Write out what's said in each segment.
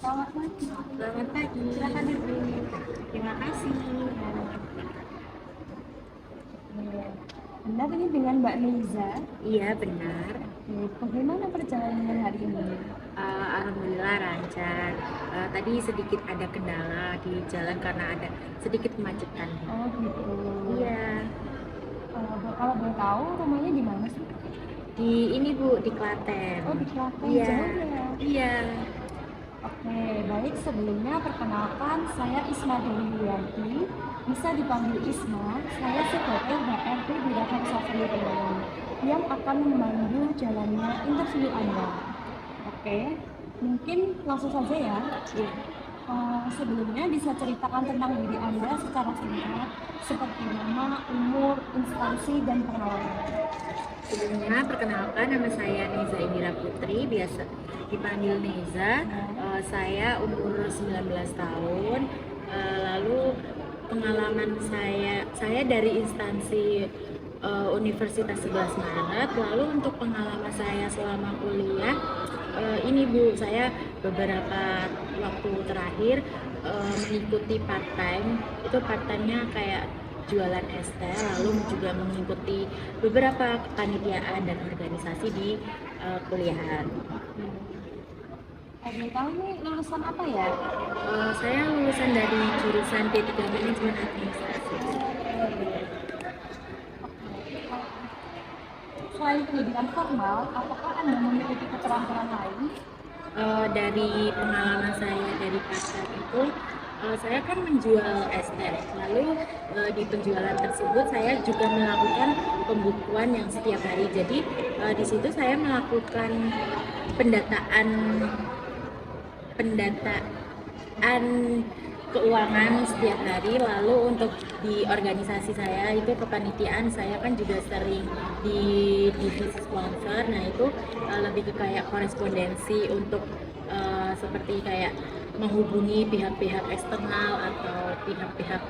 Selamat pagi. Selamat pagi. Silakan Ibu. Terima kasih. Benar ini dengan Mbak Neiza. Iya benar. Bagaimana perjalanan hari ini? Alhamdulillah lancar. Tadi sedikit ada kendala di jalan karena ada sedikit kemacetan. Oh gitu. Iya. Kalau boleh tahu rumahnya di mana sih? Di ini Bu, di Klaten. Oh di Klaten, Iya. jauh ya. Iya. Oke, baik sebelumnya perkenalkan saya Isma Dewi Yulianti. Bisa dipanggil Isma. Saya sebagai HRD di Ragam Safari ini yang akan memandu jalannya interview Anda. Oke, mungkin langsung saja ya. Iya. Sebelumnya bisa ceritakan tentang diri Anda secara singkat, seperti nama, umur, instansi, dan pengalaman. Sebelumnya perkenalkan nama saya Neza Indira Putri, biasa dipanggil Neza. Saya umur 19 tahun. Lalu pengalaman saya dari instansi Universitas 11 Maret. Lalu untuk pengalaman saya selama kuliah, ini Bu, saya beberapa waktu terakhir mengikuti part time. Itu part time-nya kayak jualan es teh, lalu juga mengikuti beberapa kepanitiaan dan organisasi di kuliahan. Boleh tahu nih lulusan apa ya? Saya lulusan dari jurusan D3 Manajemen Administrasi. Selain pendidikan formal, apakah Anda memiliki keterampilan lain? Dari pengalaman saya dari pasar itu, saya kan menjual es teh. Lalu di penjualan tersebut saya juga melakukan pembukuan yang setiap hari. Jadi di situ saya melakukan pendataan pendataan keuangan setiap hari. Lalu untuk di organisasi saya itu kepanitiaan, saya kan juga sering di divisi sponsor. Nah itu lebih ke kayak korespondensi untuk seperti kayak menghubungi pihak-pihak eksternal atau pihak-pihak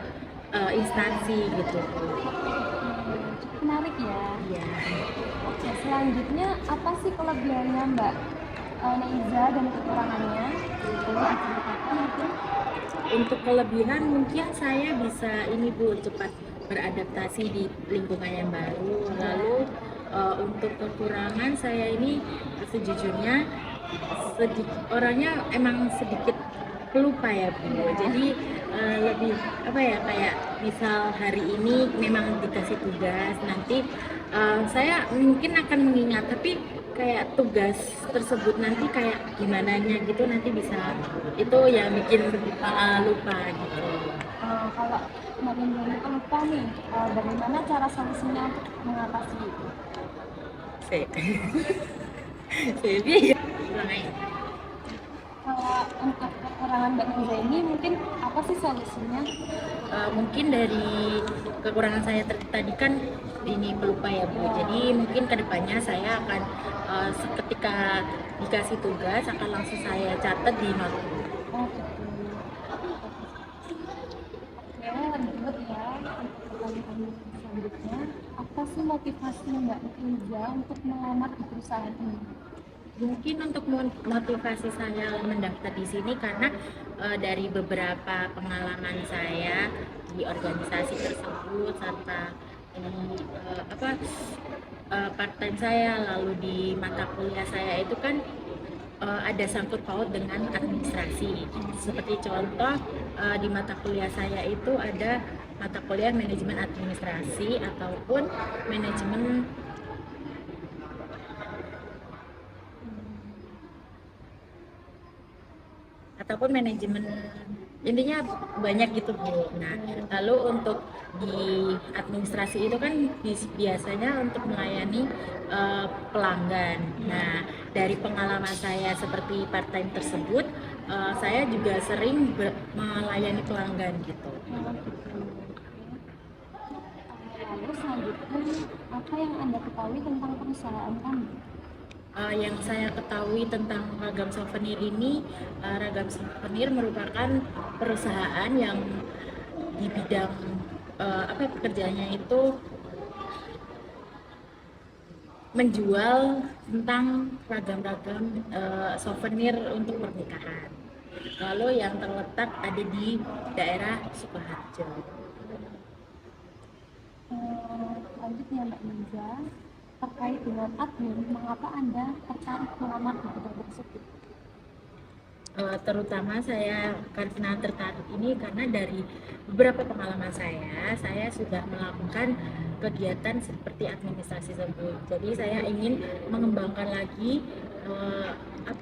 instansi gitu. Cukup menarik ya. Iya. Oke, selanjutnya apa sih kelebihannya Mbak Neiza dan kekurangannya? Boleh diceritakan mungkin? Untuk kelebihan mungkin saya bisa ini Bu, cepat beradaptasi di lingkungan yang baru. Lalu untuk kekurangan saya ini sejujurnya orangnya emang sedikit pelupa ya Bu. Jadi lebih apa ya, kayak misal hari ini memang dikasih tugas, nanti saya mungkin akan mengingat, tapi kayak tugas tersebut nanti kayak gimana nya gitu nanti bisa, itu yang bikin lupa gitu. Kalau Mbak Neiza lupa nih, bagaimana cara solusinya untuk mengatasi itu? Jadi ulang aja. Kalau untuk kekurangan Mbak Neiza ini mungkin apa sih solusinya? Mungkin dari kekurangan saya tadi kan ini pelupa ya Bu. Jadi mungkin kedepannya saya akan ketika dikasih tugas akan langsung saya catat di notebook. Oh gitu. Oke, lanjut ya. Untuk pertanyaan selanjutnya, apa sih motivasinya Mbak Neiza untuk melamar di perusahaan ini? Mungkin untuk motivasi saya mendaftar di sini karena dari beberapa pengalaman saya di organisasi tersebut, serta ini part time saya, lalu di mata kuliah saya itu kan ada sangkut paut dengan administrasi. Seperti contoh di mata kuliah saya itu ada mata kuliah manajemen administrasi ataupun manajemen intinya banyak gitu Bu. Nah lalu untuk di administrasi itu kan biasanya untuk melayani pelanggan. Nah dari pengalaman saya seperti part time tersebut, saya juga sering melayani pelanggan gitu. Lalu selanjutnya, apa yang Anda ketahui tentang perusahaan kami? Yang saya ketahui tentang Ragam Souvenir ini, Ragam Souvenir merupakan perusahaan yang di bidang pekerjaannya itu menjual tentang ragam-ragam souvenir untuk pernikahan. lalu yang terletak ada di daerah Sukoharjo. Lanjut ya Mbak Niza, terkait dengan admin, mengapa Anda tertarik melamar di bidang tersebut? Terutama saya karena tertarik ini karena dari beberapa pengalaman saya sudah melakukan kegiatan seperti administrasi tersebut. Jadi saya ingin mengembangkan lagi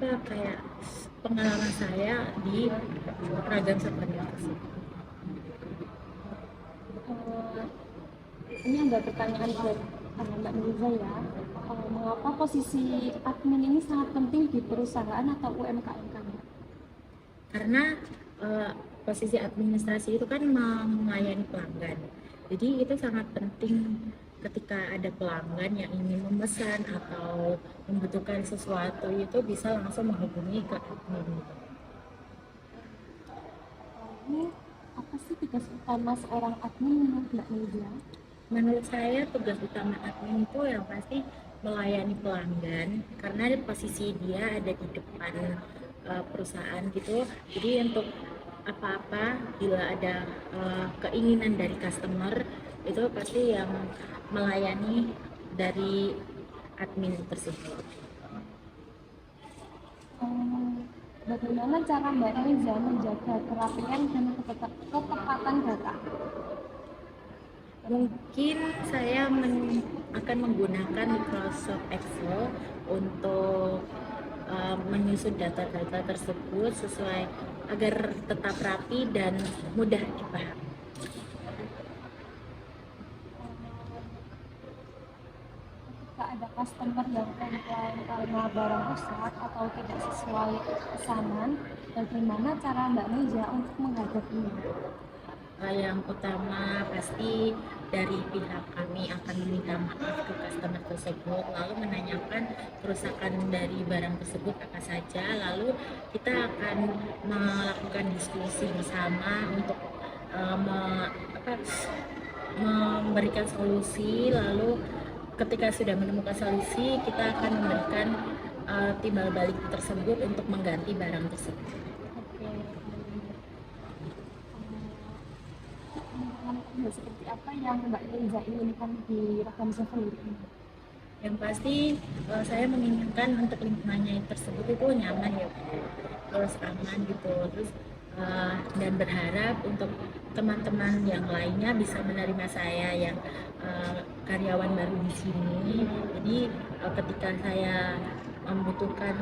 kayak pengalaman saya di ragam seperti tersebut. Ini ada pertanyaan buat Mbak Niza ya. Mengapa posisi admin ini sangat penting di perusahaan atau UMKM kami? Karena posisi administrasi itu kan melayani pelanggan, jadi itu sangat penting ketika ada pelanggan yang ingin memesan atau membutuhkan sesuatu itu bisa langsung menghubungi ke admin. Ini apa sih tugas utama seorang admin menurut Mbak Niza? Menurut saya tugas utama admin itu yang pasti melayani pelanggan karena posisi dia ada di depan perusahaan gitu. Jadi untuk apa-apa bila ada keinginan dari customer itu pasti yang melayani dari admin tersebut. Bagaimana cara Mbak Niza menjaga kerapian dan ketepatan data? Mungkin saya akan menggunakan Microsoft Excel untuk menyusun data-data tersebut sesuai agar tetap rapi dan mudah dipahami. Ketika ada customer yang komplain karena barang rusak atau tidak sesuai pesanan, bagaimana cara Mbak Niza untuk menghadapinya? Yang utama pasti dari pihak kami akan meminta maaf ke customer tersebut, lalu menanyakan kerusakan dari barang tersebut apa saja, lalu kita akan melakukan diskusi bersama untuk memberikan solusi, lalu ketika sudah menemukan solusi kita akan memberikan timbal balik tersebut untuk mengganti barang tersebut. Seperti apa yang Mbak Niza inginkan di Ragam Zafir ini? Yang pasti saya menginginkan untuk lingkungannya tersebut itu nyaman ya, terus aman gitu, terus dan berharap untuk teman-teman yang lainnya bisa menerima saya yang karyawan baru di sini. Jadi ketika saya membutuhkan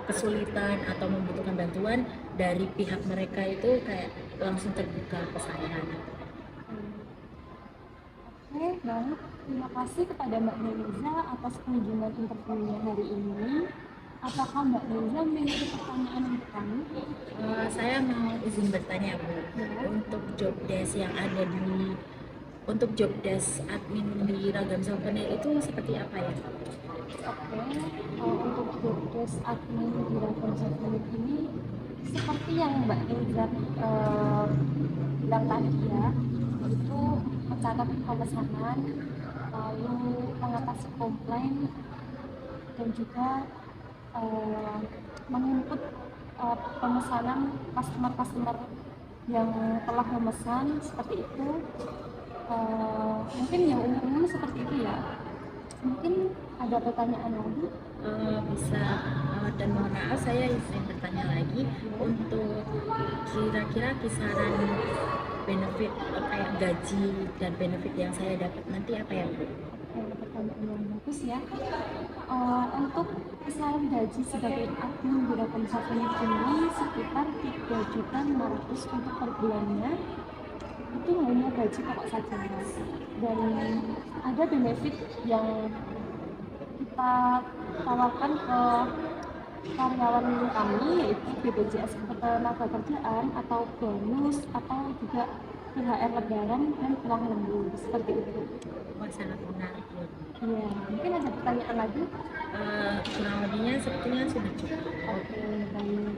kesulitan atau membutuhkan bantuan dari pihak mereka itu kayak langsung terbuka ke saya. Oke, baik. Terima kasih kepada Mbak Niza atas kunjungan interviewnya hari ini. Apakah Mbak Niza memiliki pertanyaan untuk kami? Saya mau izin bertanya Bu, untuk job desk yang ada di job desk admin di Ragam Souvenir itu seperti apa ya? Oke, untuk job desk admin di Ragam Souvenir ini seperti yang Mbak Niza bilang tadi ya, yaitu mencatat pemesanan, lalu mengatasi komplain, dan juga menginput pemesanan customer yang telah memesan seperti itu. Mungkin yang umum seperti itu ya. Mungkin ada pertanyaan lagi? Bisa dan mohon maaf saya izin bertanya lagi, untuk kira-kira kisaran benefit kayak gaji dan benefit yang saya dapat nanti apa ya Bu? Pertanyaan yang bagus ya. Untuk kisaran gaji sebagai admin di Ragam Souvenir ini sekitar 3.500.000 untuk per bulannya. Itu hanya gaji pokok saja, dan ada benefit yang kita tawarkan ke karyawan kami, yaitu BPJS Ketenagakerjaan atau bonus atau juga THR Lebaran dan uang lembur seperti itu. Wah, sangat menarik ya. Iya, mungkin ada pertanyaan lagi? Kurang lebihnya sepertinya sudah cukup. Oke, baik.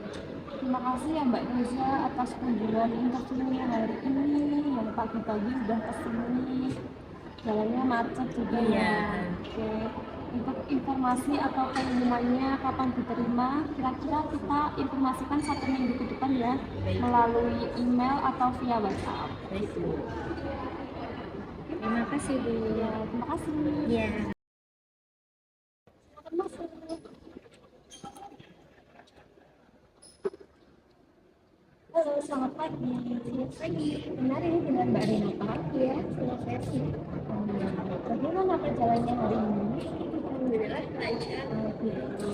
Terima kasih ya Mbak Niza atas kunjungan interviewnya hari ini, yang pagi-pagi udah kesini, jalannya macet juga Iya. ya. Oke, Untuk informasi atau pengumumannya kapan diterima, kira-kira kita informasikan 1 minggu ke depan ya, melalui email atau via WhatsApp. Baik, Bu. Terima kasih, Bu. Ya, terima kasih. Ya. Selamat masuk. Halo, selamat pagi. Selamat pagi. Benar ini dengan Mbak Renata? Iya, selamat pagi. Bagaimana perjalanannya hari ini? Alhamdulillah lancar. Gitu.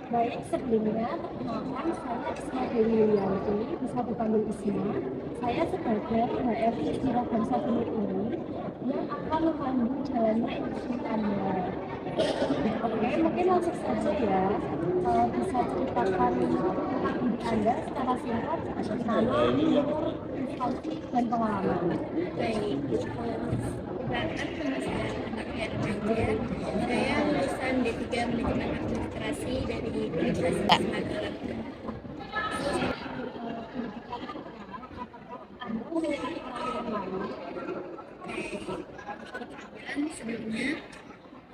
Baik, sebelumnya perkenalkan saya Isma Dewi Yulianti, bisa dipanggil Isma. Saya sebagai HRD Istirahat Bangsa Timur ini yang akan memandu jalannya industri Anda. Oke, mungkin langsung saja ya. Bisa ceritakan tentang diri Anda secara singkat, nama, umur, prestasi, dan pengalaman. Baik, perkenalkan nama saya Anak Remaja. Saya lulusan D3 Manajemen Administrasi dari Universitas Magelang. Anda memiliki pengalaman lain? Dan sebelumnya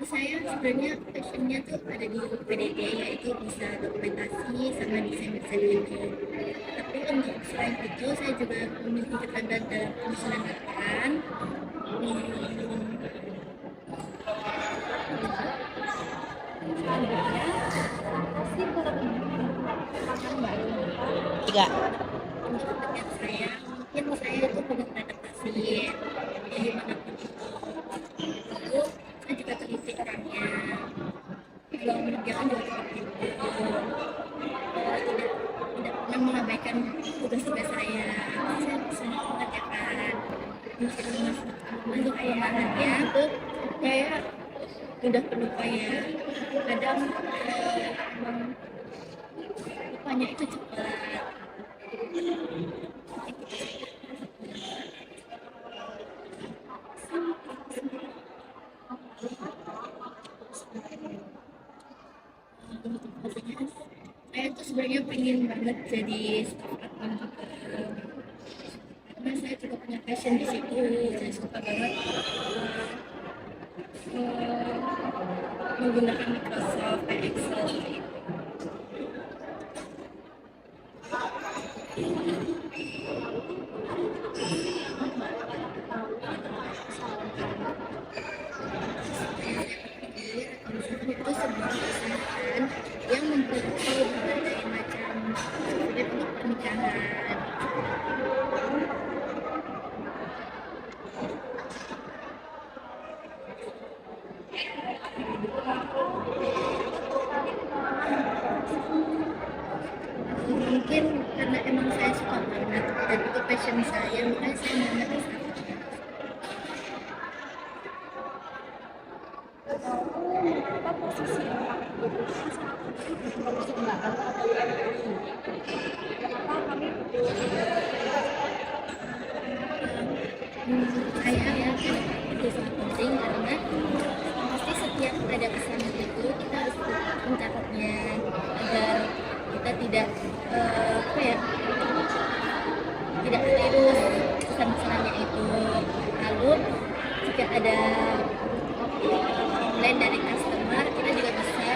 saya sebenarnya passionnya tuh ada di PDD, yaitu bisa dokumentasi sama desain gitu. Tapi untuk selain itu saya juga memiliki keterampilan dalam penyusunan laporan. Selanjutnya, apa sih kelebihan perkataan Mbak Renata? Tiga. Untuk kepentingan saya, mungkin saya itu mudah beradaptasi dimanapun itu. Lalu saya juga teliti orangnya. Kalau mengerjakan juga tepat waktu. Tidak pernah mengabaikan tugas-tugas saya. Saya bisa mengerjakan. Mungkin untuk kelemahannya itu saya mudah pelupa ya. Kadang emang lupanya itu cepat. Saya tuh sebenarnya pengen banget jadi staff admin juga, karena saya juga punya passion di situ. Saya suka banget menggunakan Microsoft kayak Excel. Itu sebuah perusahaan yang memproduksi berbagai macam software untuk pernikahan. Mungkin karena emang saya suka banget dan itu passion saya, makanya saya mau ngambil di sana. Mengapa posisi yang paling dibutuhkan sangat penting bagi manusia Mbak atau MUI? Kenapa kami butuh Saya yakin itu sangat penting karena pasti setiap ada pesanan itu kita harus mencatatnya agar kita tidak apa ya, tidak keliru pesan-pesannya itu. Lalu jika ada komplain dari customer, kita juga bisa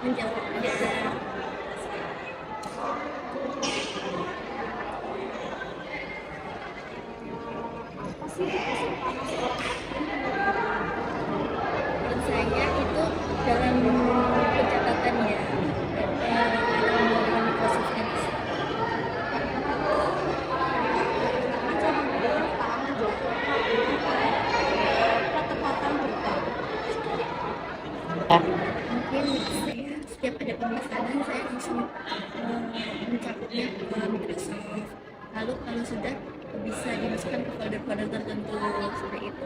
menjawabnya. apa sih tugas utama seorang Menurut saya itu dalam pencatatannya dalam Microsoft Excel. aja memberikan keterangan jadwal ketepatan berita? Mungkin saya setiap ada pemesanan saya langsung mencatatnya ke Microsoft. Lalu kalau sudah bisa dimasukkan ke folder-folder tertentu seperti itu.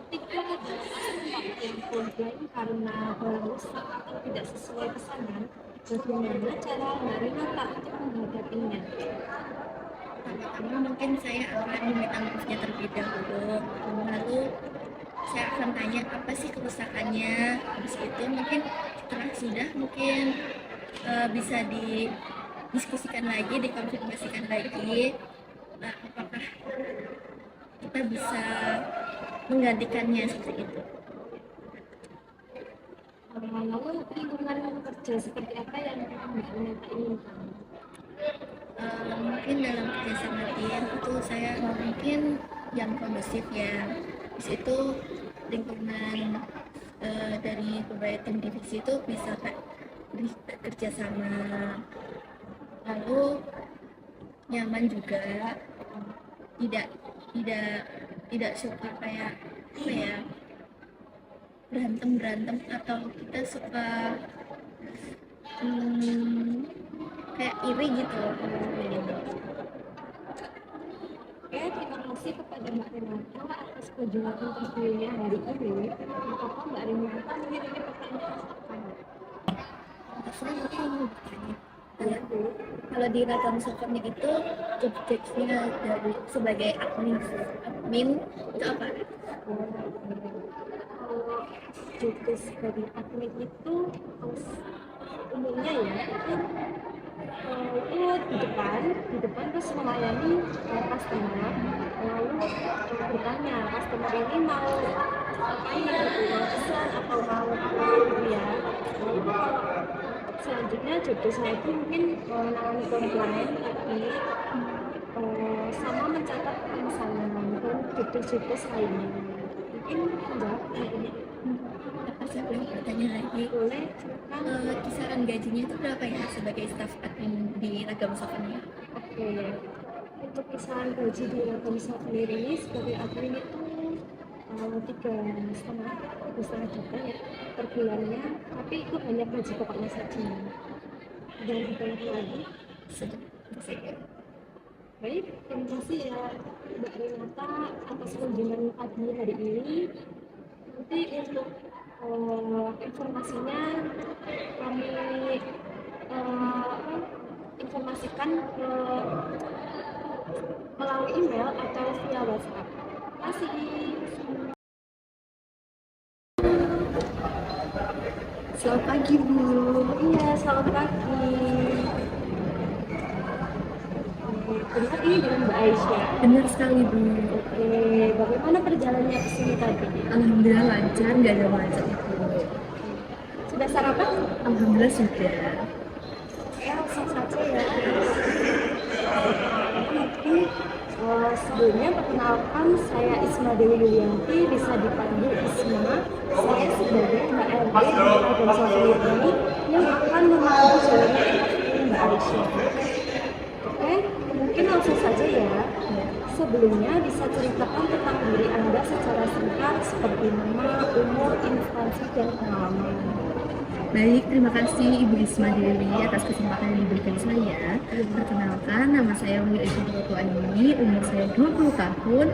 Ketika ada sesuatu yang komplain karena barang rusak atau tidak sesuai pesanan, bagaimana cara Mbak Renata untuk menghadapinya? Pertama mungkin saya akan meminta maafnya terlebih dahulu. Lalu saya akan tanya apa sih kerusakannya. Habis itu mungkin setelah sudah mungkin bisa didiskusikan lagi, dikonfirmasikan lagi, apakah kita bisa menggantikannya seperti itu. Lalu lingkungan kerja seperti apa yang Mbak Renata inginkan? Mungkin dalam kerja sama tim itu saya mungkin yang kondusif ya. Di situ lingkungan dari beberapa tim divisi itu bisa bekerja sama, lalu nyaman juga, tidak tidak tidak suka kayak apa ya, berantem atau kita suka kayak iri gitu kayak gitu. Oke, terima kasih kepada Mbak Renata atas kunjungan interviewnya hari ini. Apakah Mbak Renata memiliki pertanyaan apa? Saya mungkin mau bertanya, kalau di Ragam Software itu job desk-nya dari sebagai admin itu apa? Kalau tugas dari admin itu umumnya ya itu di depan terus melayani customer, lalu bertanya customer ini mau apa gitu, mau pesan atau mau apa gitu ya. Lalu kalau selanjutnya jodoh saya itu mungkin menangani komplain tadi, sama mencatat pemesanan dan jodoh lainnya. Mungkin menjawab ini. Saya boleh bertanya lagi, Boleh, silakan. kisaran gajinya itu berapa ya sebagai staff admin di Ragam Software? Oke, untuk kisaran gaji di Ragam Software ini sebagai admin itu 3,5 juta ya per bulannya, tapi itu hanya gaji pokoknya saja, dan ditambah lagi. Baik, terima kasih ya Mbak Renata atas kunjungan pagi hari ini. Nanti untuk informasinya kami informasikan melalui email atau via WhatsApp. Terima kasih. Selamat pagi Bu. Iya, selamat pagi. Benar ini dengan Mbak Aisyah. Benar sekali Bu. Oke, bagaimana perjalanannya ke sini tadi? Alhamdulillah lancar, nggak ada macet Bu. Sudah sarapan? Alhamdulillah sudah. Ya, langsung saja ya. Sebelumnya perkenalkan, saya Isma Dewi Yulianti, bisa dipanggil Isma. Saya sebagai HRD di Ragam Software ini yang akan memandu jalannya interview Mbak Aisyah. Oke, mungkin langsung saja ya. Sebelumnya bisa ceritakan tentang diri Anda secara singkat seperti nama, umur, instansi, dan pengalaman. Baik, terima kasih Ibu Isma Dewi atas kesempatan yang diberikan saya. Perkenalkan, nama saya Wahyu Aisyah Aini, umur saya 20 tahun.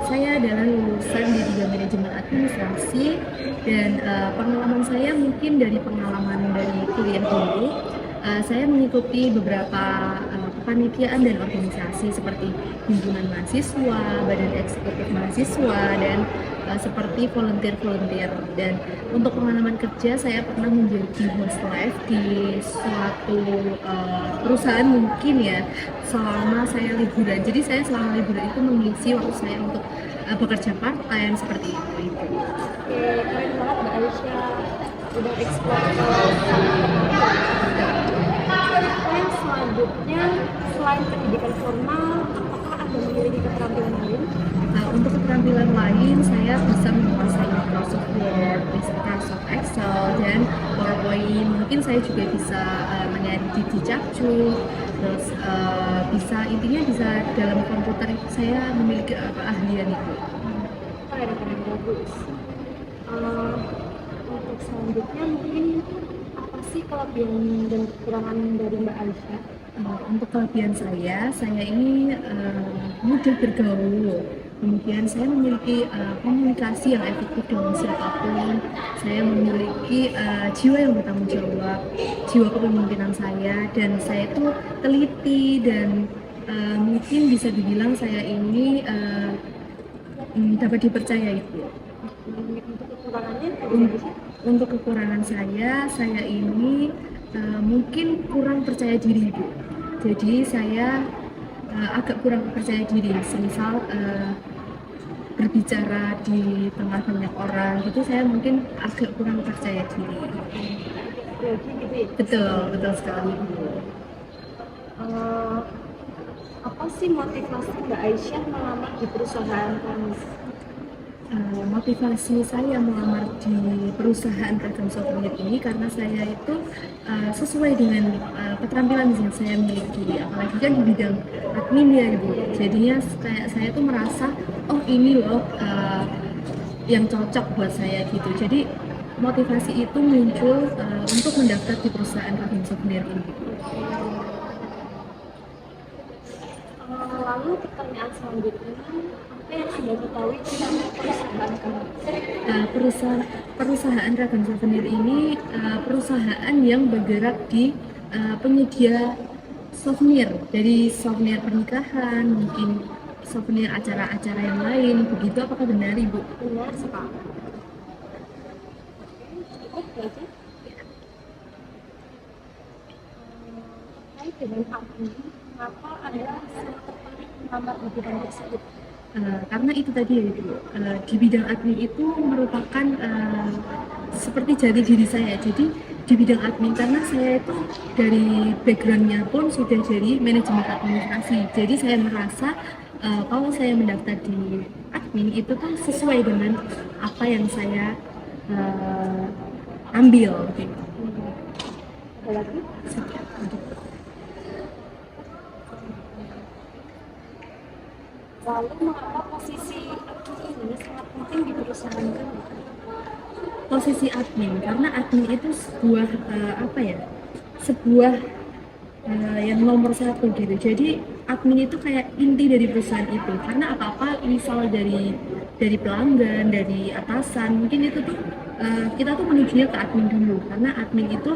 Saya adalah lulusan D3 Manajemen Administrasi, dan pengalaman saya mungkin dari pengalaman dari kuliah dulu. Saya mengikuti beberapa kepanitiaan dan organisasi seperti himpunan mahasiswa, badan eksekutif mahasiswa, dan seperti volunteer. Dan untuk pengalaman kerja, saya pernah menjadi host live di suatu perusahaan mungkin ya, selama saya liburan. Jadi saya selama liburan itu mengisi waktu saya untuk bekerja part time seperti itu. Oke, keren banget Mbak Aisyah, udah explore selanjutnya, selain pendidikan formal, apakah Anda memiliki keterampilan lain? Untuk keterampilan lain, saya bisa menguasai Microsoft Word, Microsoft Excel, dan PowerPoint. Mungkin saya juga bisa mengedit di Capcut, terus intinya bisa dalam komputer itu saya memiliki keahlian itu. Keren, bagus. Untuk selanjutnya mungkin apa sih kelebihan dan kekurangan dari Mbak Aisyah? Untuk kelebihan saya ini mudah bergaul. Kemudian saya memiliki komunikasi yang efektif dengan siapapun. Saya memiliki jiwa yang bertanggung jawab, jiwa kepemimpinan saya, dan saya itu teliti dan mungkin bisa dibilang saya ini dapat dipercaya itu. Untuk kekurangannya Un- Untuk kekurangan saya ini mungkin kurang percaya diri, Bu. Jadi saya agak kurang percaya diri, semisal berbicara di tengah banyak orang gitu, saya mungkin agak kurang percaya diri. grogi gitu ya. Betul, betul sekali, Bu. Eh, apa sih motivasi Mbak Aisyah melamar di perusahaan kami? Motivasi saya melamar di perusahaan ragam souvenir ini karena saya itu sesuai dengan keterampilan yang saya miliki, apalagi kan di bidang admin ya Ibu. Jadinya kayak saya tuh merasa oh ini loh yang cocok buat saya gitu. Jadi motivasi itu muncul untuk mendaftar di perusahaan ragam souvenir ini. Lalu pertanyaan selanjutnya, apa yang sudah ketahui tentang perusahaan kami? Perusahaan ragam souvenir ini perusahaan yang bergerak di penyedia souvenir, dari souvenir pernikahan, mungkin souvenir acara-acara yang lain. Begitu apakah benar Ibu? Benar sekali. Cukup belajar. Terkait dengan admin, mengapa Anda sangat tertarik melamar di bidang tersebut? Karena itu tadi ya Ibu, di bidang admin itu merupakan seperti jati diri saya. Jadi di bidang admin karena saya itu dari backgroundnya pun sudah jadi manajemen administrasi. Jadi saya merasa kalau saya mendaftar di admin itu tuh sesuai dengan apa yang saya ambil. Gitu. Ada lagi? Lalu mengapa posisi admin ini sangat penting di perusahaan kami? Posisi admin karena admin itu sebuah apa ya, sebuah yang nomor satu gitu. Jadi admin itu kayak inti dari perusahaan itu karena apa-apa misal dari pelanggan, dari atasan, mungkin itu tuh kita tuh menujunya ke admin dulu karena admin itu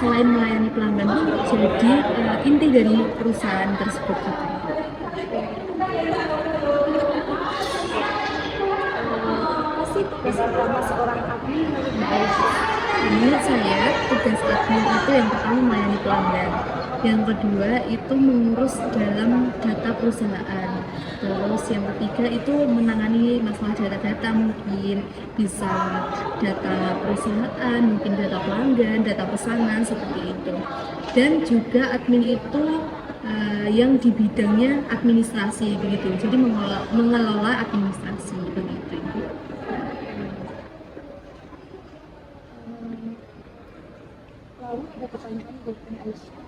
selain melayani pelanggan tuh jadi inti dari perusahaan tersebut gitu. Apa sih tugas utama seorang admin menurut Mbak Aisyah? Menurut saya, tugas admin itu yang pertama melayani pelanggan, yang kedua itu mengurus dalam data perusahaan, terus yang ketiga itu menangani masalah data-data, mungkin bisa data perusahaan, mungkin data pelanggan, data pesanan seperti itu. Dan juga admin itu yang di bidangnya administrasi begitu, jadi mengelola administrasi begitu. Lalu ada pertanyaan buat Mbak Aisyah.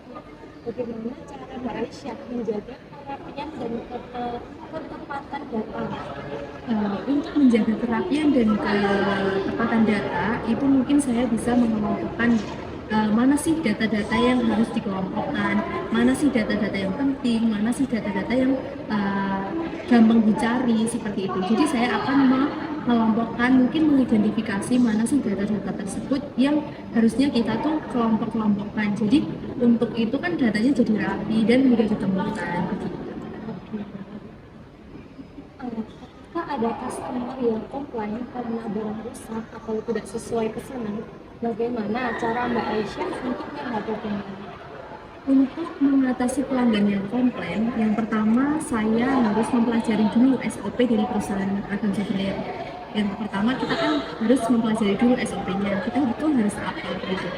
Bagaimana cara Mbak Aisyah menjaga kerapian dan ketepatan data? Untuk menjaga kerapian dan ketepatan data itu mungkin saya bisa mengelompokkan mana sih data-data yang harus dikelompokkan, mana sih data-data yang penting, mana sih data-data yang gampang dicari seperti itu. Jadi saya akan mengelompokkan, mungkin mengidentifikasi mana sih data-data tersebut yang harusnya kita tuh kelompok-kelompokkan. Jadi untuk itu kan datanya jadi rapi dan mudah ditemukan. Ketika ada customer yang komplain karena barang rusak atau tidak sesuai pesanan, bagaimana cara Mbak Aisyah untuk menghadapinya? Untuk mengatasi pelanggan yang komplain, yang pertama saya harus mempelajari dulu SOP dari perusahaan ragam souvenir. Yang pertama kita kan harus mempelajari dulu SOP-nya, kita itu harus apa gitu.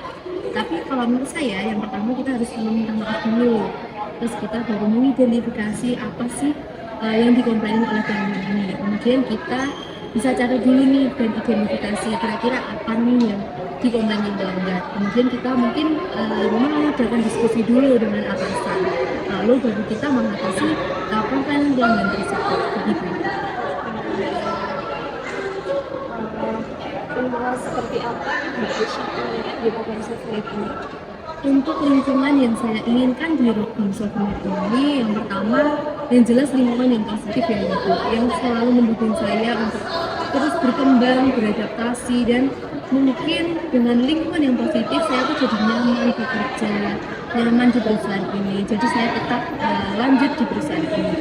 Tapi kalau menurut saya, yang pertama kita harus meminta maaf dulu. Terus kita baru mengidentifikasi apa sih yang dikomplainin oleh pelanggan ini. Kemudian kita bisa cari dulu nih dan identifikasi kira-kira apa nih yang dikomplainin pelanggan. Kemudian kita mungkin mengadakan diskusi dulu dengan atasan. Lalu baru kita mengatasi komplain pelanggan tersebut. Begitu. Lingkungan seperti apa yang Mbak Aisyah inginkan di program souvenir ini? Untuk lingkungan yang saya inginkan di ragam souvenir ini, yang pertama, yang jelas lingkungan yang positif ya Ibu, yang selalu mendukung saya untuk terus berkembang, beradaptasi, dan mungkin dengan lingkungan yang positif saya tuh jadi nyaman bekerja, nyaman di perusahaan ini. Jadi saya tetap lanjut di perusahaan ini.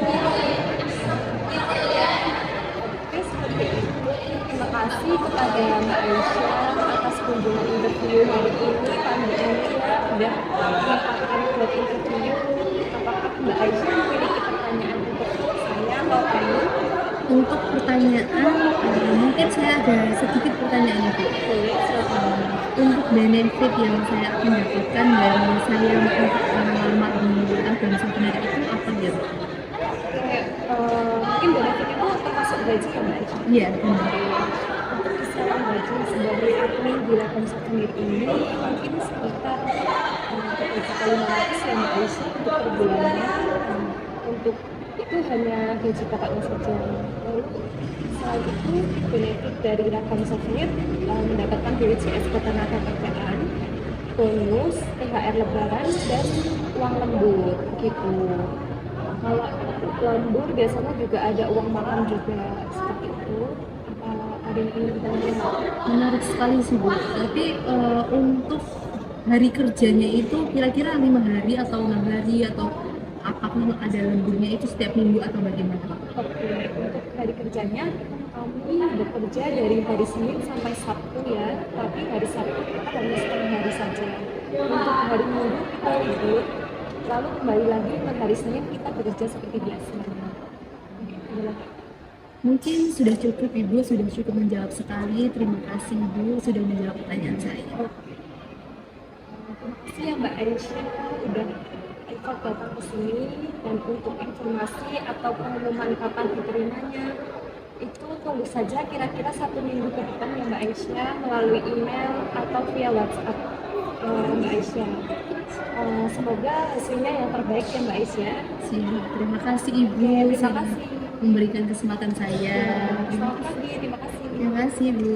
Oke, seperti itu. Terima kasih kasih kepada Mbak Aisyah atas kunjungan interview hari ini. Kami udah menyempatkan buat interview. Apakah Mbak Aisyah memiliki pertanyaan untuk saya atau kami? Untuk pertanyaan, mungkin saya ada sedikit pertanyaan itu. Boleh, silakan. Untuk benefit yang saya akan dapatkan dari saya untuk melamar di agensi benar itu apa ya? Mungkin benefit itu termasuk gaji ya Mbak Aisyah? Iya, benar. Untuk kisaran gaji sebagai admin di Lakom Souvenir ini mungkin sekitar 3.500 ya Mbak Aisyah untuk per bulannya. Untuk itu hanya gaji pokoknya saja. Lalu selain itu benefit dari Lakom Souvenir mendapatkan BPJS Ketenagakerjaan, bonus, THR Lebaran, dan uang lembur gitu. Kalau lembur biasanya juga ada uang makan juga seperti itu. Ada yang ingin ditanyakan? Menarik sekali sih Bu. Tapi untuk hari kerjanya itu kira-kira 5 hari atau 6 hari atau apakah ada lemburnya itu setiap minggu atau bagaimana? Oke, untuk hari kerjanya kami bekerja dari hari Senin sampai Sabtu ya, tapi hari Sabtu kita hanya setengah hari saja. Untuk hari Minggu kita libur, lalu kembali lagi untuk hari Senin kita bekerja seperti biasa. Oke, ada lagi? Mungkin sudah cukup Ibu, sudah cukup menjawab sekali. Terima kasih Ibu sudah menjawab pertanyaan saya. Terima kasih ya Mbak Aisyah udah ikut datang ke sini, dan untuk informasi atau pengumuman kapan diterimanya itu tunggu saja kira-kira 1 minggu ke depan ya Mbak Aisyah melalui email atau via WhatsApp Mbak Aisyah. Semoga hasilnya yang terbaik ya Mbak Aisyah. Siap. Terima kasih Ibu Terima sudah kasih. memberikan kesempatan saya. Selamat pagi, terima kasih. Terima kasih Bu.